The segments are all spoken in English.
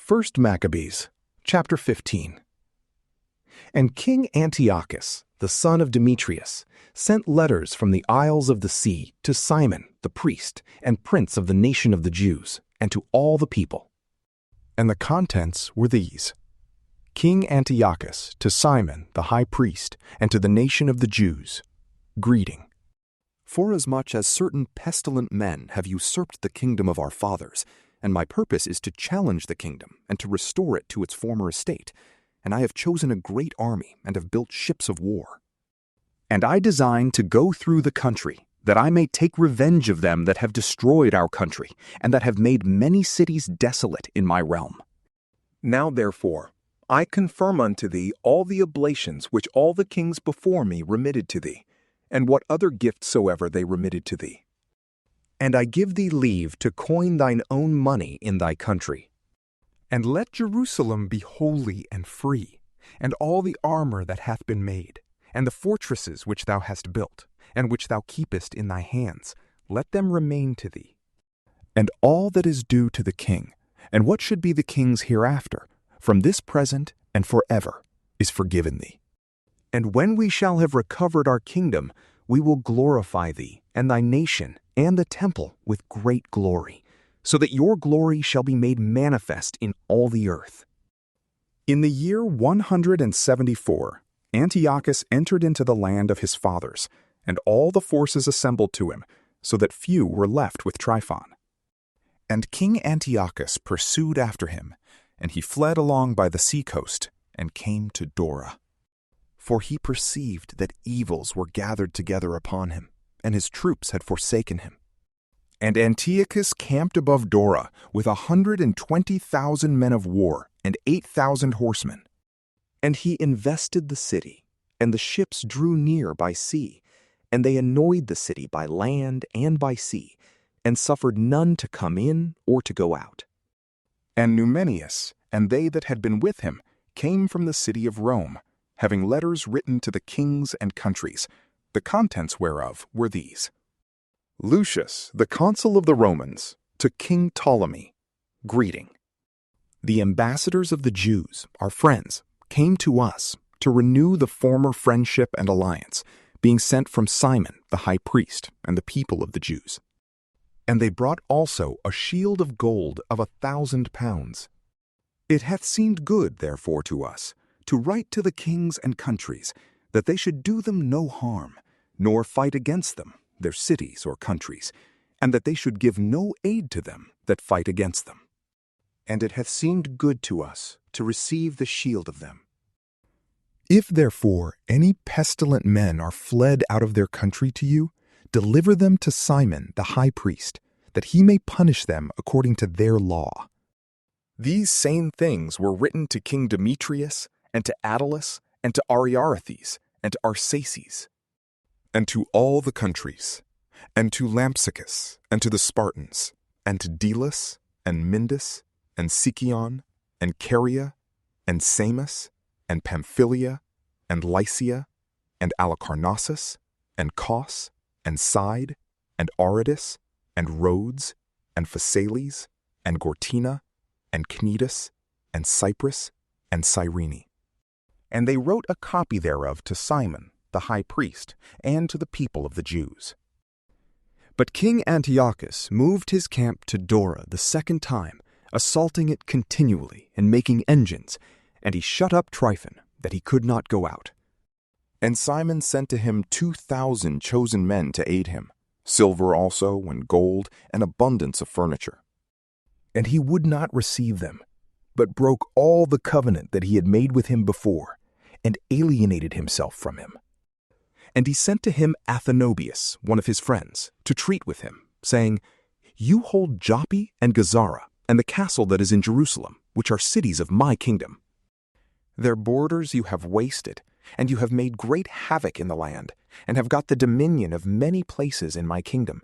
1 Maccabees, chapter 15. And King Antiochus, the son of Demetrius, sent letters from the isles of the sea to Simon, the priest, and prince of the nation of the Jews, and to all the people. And the contents were these: King Antiochus, to Simon, the high priest, and to the nation of the Jews, greeting. Forasmuch as certain pestilent men have usurped the kingdom of our fathers, and my purpose is to challenge the kingdom and to restore it to its former estate, and I have chosen a great army and have built ships of war. And I design to go through the country, that I may take revenge of them that have destroyed our country, and that have made many cities desolate in my realm. Now therefore, I confirm unto thee all the oblations which all the kings before me remitted to thee, and what other gift soever they remitted to thee. And I give thee leave to coin thine own money in thy country. And let Jerusalem be holy and free, and all the armor that hath been made, and the fortresses which thou hast built, and which thou keepest in thy hands, let them remain to thee. And all that is due to the king, and what should be the king's hereafter, from this present and forever, is forgiven thee. And when we shall have recovered our kingdom, we will glorify thee, and thy nation, and the temple with great glory, so that your glory shall be made manifest in all the earth. In the year 174, Antiochus entered into the land of his fathers, and all the forces assembled to him, so that few were left with Tryphon. And King Antiochus pursued after him, and he fled along by the sea coast, and came to Dora. For he perceived that evils were gathered together upon him, and his troops had forsaken him. And Antiochus camped above Dora with 120,000 men of war and 8,000 horsemen. And he invested the city, and the ships drew near by sea, and they annoyed the city by land and by sea, and suffered none to come in or to go out. And Numenius and they that had been with him came from the city of Rome, having letters written to the kings and countries, the contents whereof were these: Lucius, the consul of the Romans, to King Ptolemy, greeting. The ambassadors of the Jews, our friends, came to us to renew the former friendship and alliance, being sent from Simon the high priest and the people of the Jews. And they brought also a shield of gold of 1,000 pounds. It hath seemed good, therefore, to us to write to the kings and countries, that they should do them no harm, nor fight against them, their cities or countries, and that they should give no aid to them that fight against them. And it hath seemed good to us to receive the shield of them. If therefore any pestilent men are fled out of their country to you, deliver them to Simon the high priest, that he may punish them according to their law. These same things were written to King Demetrius, and to Attalus, and to Ariarathes, and to Arsaces, and to all the countries, and to Lampsacus, and to the Spartans, and to Delos, and Mindus, and Sicyon, and Caria, and Samos, and Pamphylia, and Lycia, and Halicarnassus, and Cos, and Side, and Aridus, and Rhodes, and Phasaeles, and Gortina, and Cnidus, and Cyprus, and Cyrene. And they wrote a copy thereof to Simon, the high priest, and to the people of the Jews. But King Antiochus moved his camp to Dora the second time, assaulting it continually and making engines, and he shut up Tryphon, that he could not go out. And Simon sent to him 2,000 chosen men to aid him, silver also, and gold, and abundance of furniture. And he would not receive them, but broke all the covenant that he had made with him before, and alienated himself from him. And he sent to him Athenobius, one of his friends, to treat with him, saying, You hold Joppa and Gazara, and the castle that is in Jerusalem, which are cities of my kingdom. Their borders you have wasted, and you have made great havoc in the land, and have got the dominion of many places in my kingdom.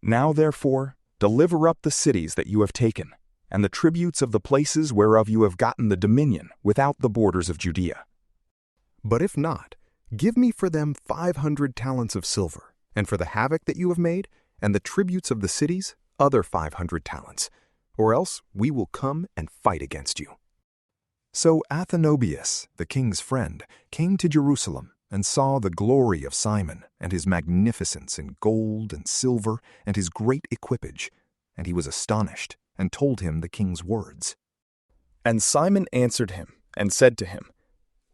Now therefore deliver up the cities that you have taken, and the tributes of the places whereof you have gotten the dominion without the borders of Judea. But if not, give me for them 500 talents of silver, and for the havoc that you have made, and the tributes of the cities, other 500 talents, or else we will come and fight against you." So Athenobius, the king's friend, came to Jerusalem and saw the glory of Simon and his magnificence in gold and silver and his great equipage, and he was astonished and told him the king's words. And Simon answered him and said to him,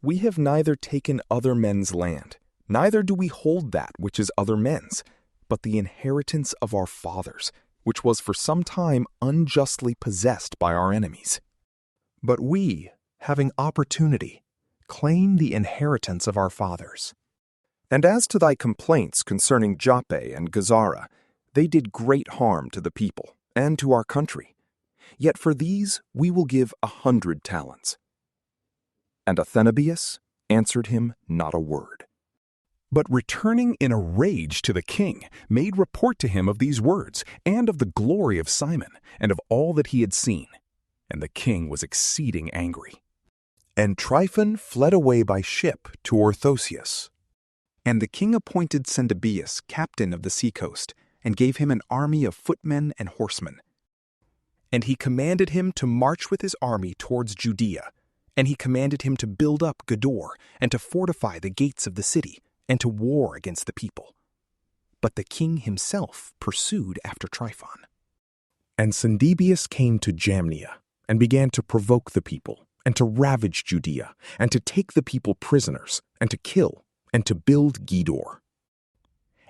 "We have neither taken other men's land, neither do we hold that which is other men's, but the inheritance of our fathers, which was for some time unjustly possessed by our enemies. But we, having opportunity, claim the inheritance of our fathers. And as to thy complaints concerning Joppe and Gazara, they did great harm to the people and to our country. Yet for these we will give 100 talents. And Athenobius answered him not a word, but returning in a rage to the king, made report to him of these words, and of the glory of Simon, and of all that he had seen. And the king was exceeding angry. And Tryphon fled away by ship to Orthosius. And the king appointed Cendebeus captain of the seacoast, and gave him an army of footmen and horsemen. And he commanded him to march with his army towards Judea, and he commanded him to build up Gedor, and to fortify the gates of the city, and to war against the people. But the king himself pursued after Tryphon. And Cendebeus came to Jamnia, and began to provoke the people, and to ravage Judea, and to take the people prisoners, and to kill, and to build Gedor.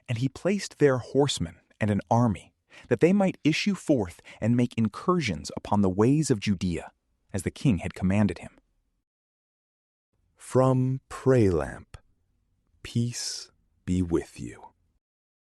And he placed there horsemen and an army, that they might issue forth and make incursions upon the ways of Judea, as the king had commanded him. From PrayLamp, peace be with you.